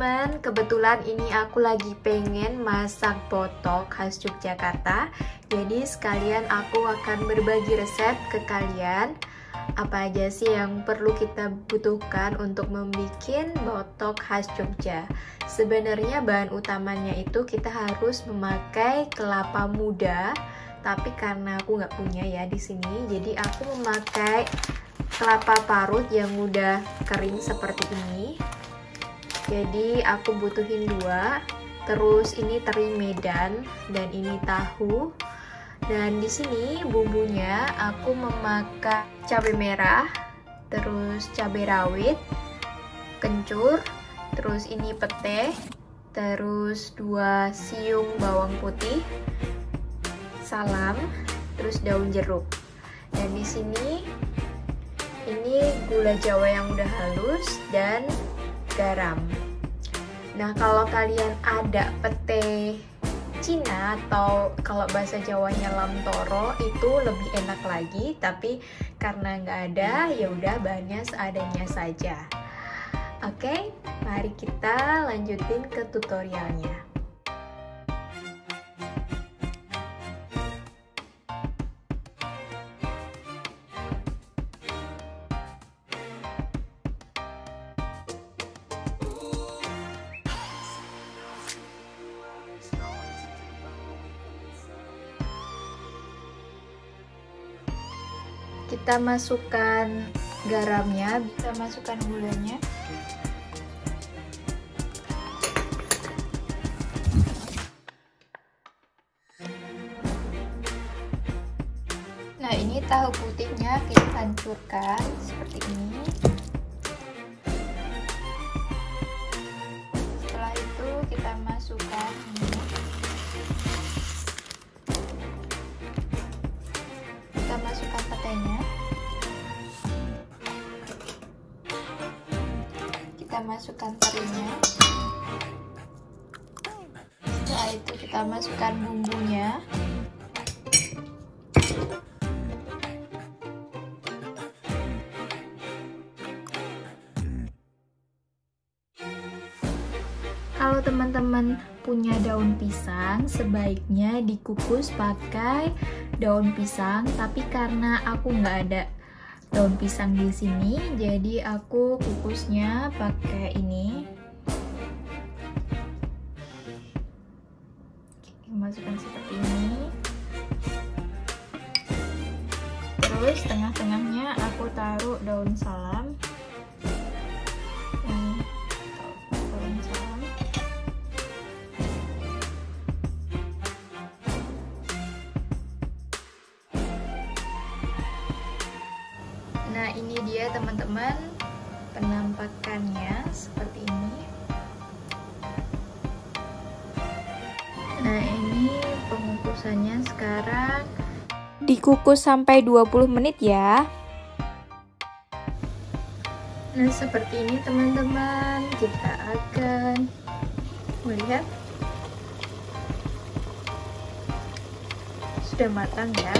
teman-teman, kebetulan ini aku lagi pengen masak botok khas Yogyakarta. Jadi sekalian aku akan berbagi resep ke kalian. Apa aja sih yang perlu kita butuhkan untuk membuat botok khas Jogja. Sebenarnya bahan utamanya itu kita harus memakai kelapa muda, tapi karena aku nggak punya ya di sini, jadi aku memakai kelapa parut yang udah kering seperti ini. Jadi aku butuhin 2. Terus ini teri Medan dan ini tahu. Dan di sini bumbunya aku memakai cabai merah, terus cabai rawit, kencur, terus ini pete, terus 2 siung bawang putih, salam, terus daun jeruk. Dan di sini ini gula Jawa yang udah halus dan garam. Nah, kalau kalian ada pete Cina atau kalau bahasa Jawanya lamtoro itu lebih enak lagi, tapi karena nggak ada ya udah bahannya seadanya saja. Oke, mari kita lanjutin ke tutorialnya. Kita masukkan garamnya, kita masukkan gulanya. Nah, ini tahu putihnya kita hancurkan seperti ini. Setelah itu kita masukkan ini. Kita masukkan petenya. Kita masukkan terinya. Setelah itu kita masukkan bumbunya. Kalau teman-teman punya daun pisang, sebaiknya dikukus pakai daun pisang. Tapi karena aku nggak ada daun pisang di sini, jadi aku kukusnya pakai ini. Masukkan seperti ini. Terus tengah-tengahnya aku taruh daun salam. Nah, ini dia teman-teman penampakannya seperti ini. Nah, ini pengukusannya sekarang dikukus sampai 20 menit ya. Nah, seperti ini teman-teman, kita akan melihat sudah matang ya.